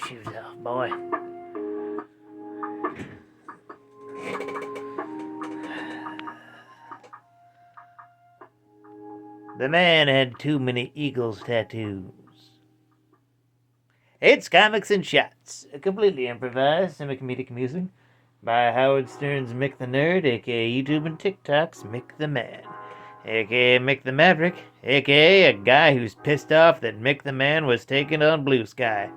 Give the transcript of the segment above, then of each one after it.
shoes off, boy. The man had too many eagles tattoos. It's Comics and Shots, completely improvised semi-comedic music by Howard Stern's Mick the Nerd, aka YouTube and TikTok's Mick the Man, aka Mick the Maverick, aka a guy who's pissed off that Mick the Man was taken on Blue Sky.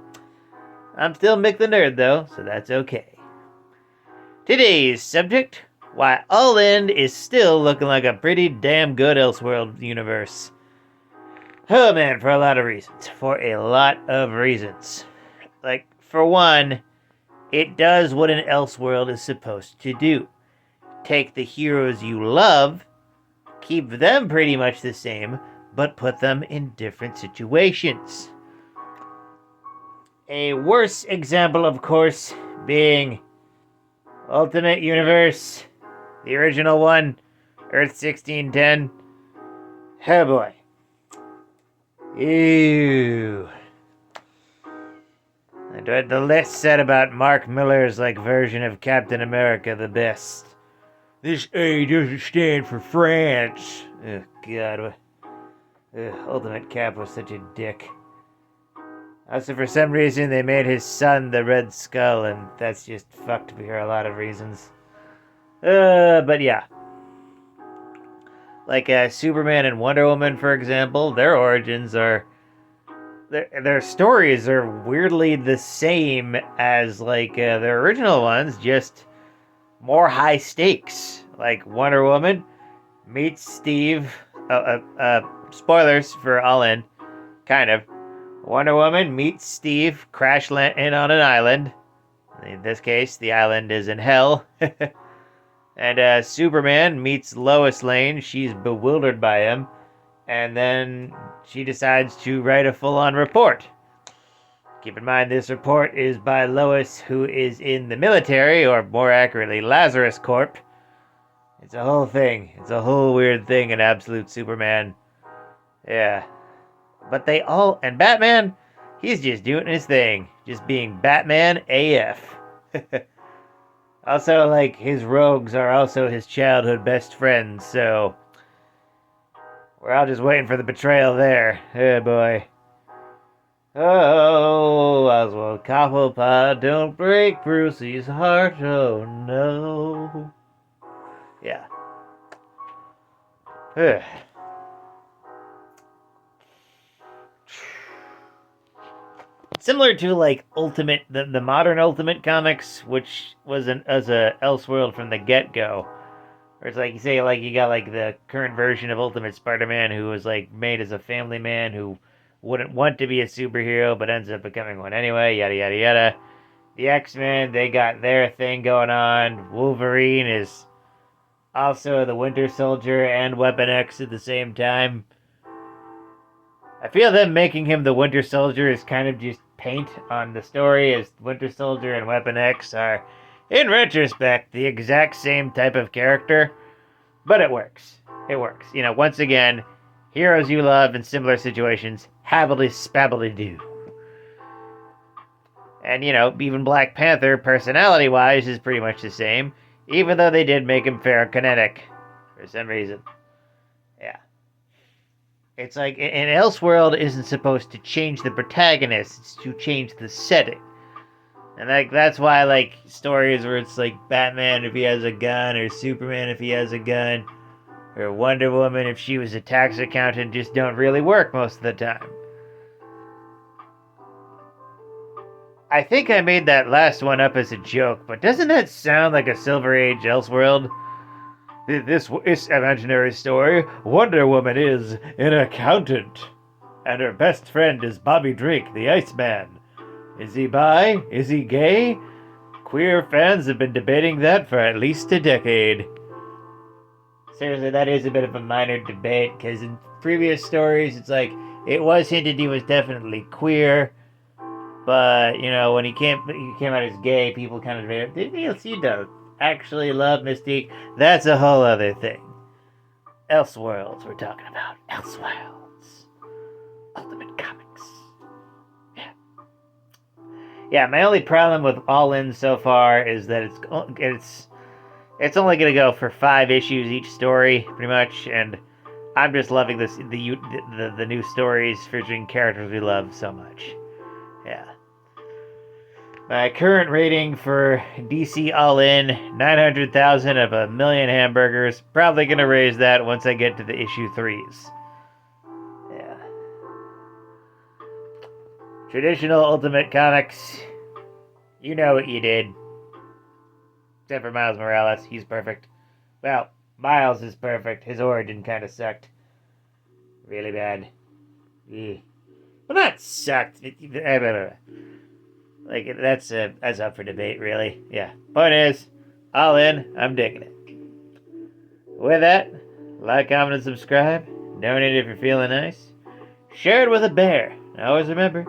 I'm still Mick the Nerd though, so that's okay. Today's subject: why All In is still looking like a pretty damn good Elseworld universe. Oh man, for a lot of reasons. Like, for one, it does what an Elseworld is supposed to do. Take the heroes you love, keep them pretty much the same, but put them in different situations. A worse example, of course, being Ultimate Universe, the original one, Earth 1610. Oh boy. Ew. I enjoyed the less said about Mark Miller's version of Captain America the best. This A doesn't stand for France. Oh god. Ultimate Cap was such a dick. Also, for some reason, they made his son the Red Skull, and that's just fucked me for a lot of reasons. But yeah. Superman and Wonder Woman, for example, their origins are... Their stories are weirdly the same as, their original ones, just more high stakes. Like, Wonder Woman meets Steve... spoilers for All In, kind of. Wonder Woman meets Steve crash landing on an island. In this case, the island is in hell. And Superman meets Lois Lane. She's bewildered by him. And then she decides to write a full-on report. Keep in mind, this report is by Lois, who is in the military, or more accurately, Lazarus Corp. It's a whole thing. It's a whole weird thing in Absolute Superman. Yeah. But they all... And Batman, he's just doing his thing. Just being Batman AF. Also, his rogues are also his childhood best friends, so... We're all just waiting for the betrayal there. Oh, boy. Oh, Oswald Cobblepot, don't break Brucey's heart, oh no. Yeah. Ugh. Similar to Ultimate, the modern Ultimate comics, which was as a Elseworld from the get-go. Or it's you say, you got the current version of Ultimate Spider-Man, who was made as a family man who wouldn't want to be a superhero but ends up becoming one anyway, yada yada yada. The X-Men, they got their thing going on. Wolverine is also the Winter Soldier and Weapon X at the same time. I feel them making him the Winter Soldier is kind of just paint on the story, as Winter Soldier and Weapon X are, in retrospect, the exact same type of character. But it works. It works. Once again, heroes you love in similar situations, happily spabbily do. And, even Black Panther, personality-wise, is pretty much the same, even though they did make him ferrokinetic, for some reason. Yeah. It's an Elseworld isn't supposed to change the protagonist, it's to change the setting. And that's why stories where it's Batman if he has a gun, or Superman if he has a gun, or Wonder Woman if she was a tax accountant just don't really work most of the time. I think I made that last one up as a joke, but doesn't that sound like a Silver Age Elseworld? This imaginary story, Wonder Woman is an accountant, and her best friend is Bobby Drake, the Iceman. Is he bi? Is he gay? Queer fans have been debating that for at least a decade. Seriously, that is a bit of a minor debate, because in previous stories, it's it was hinted he was definitely queer, but, when he came out as gay, people kind of debated, did he actually love Mystique? That's a whole other thing. Elseworlds we're talking about. Elseworlds. Ultimate Comics. Yeah. Yeah, my only problem with All In so far is that it's only gonna go for 5 issues each story, pretty much, and I'm just loving the new stories featuring characters we love so much. Yeah. My current rating for DC All In, 900,000 of a million hamburgers. Probably gonna raise that once I get to the issue 3s. Yeah. Traditional Ultimate Comics. You know what you did. Except for Miles Morales, he's perfect. Well, Miles is perfect. His origin kind of sucked. Really bad. Ugh. Well, not sucked. Like that's up for debate, really. Yeah. Point is, All In. I'm digging it. With that, like, comment, and subscribe. Donate if you're feeling nice. Share it with a bear. Always remember,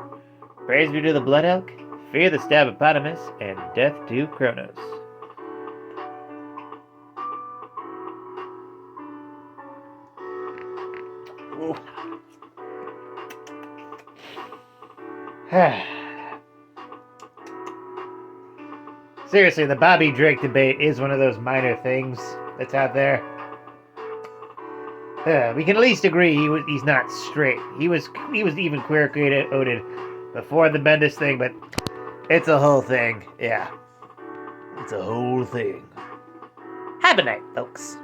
praise be to the blood elk, fear the stabopotamus, and death to Kronos. Seriously, the Bobby Drake debate is one of those minor things that's out there. We can at least agree he's not straight. He was even queer coded before the Bendis thing, but it's a whole thing. Yeah, it's a whole thing. Have a night, folks.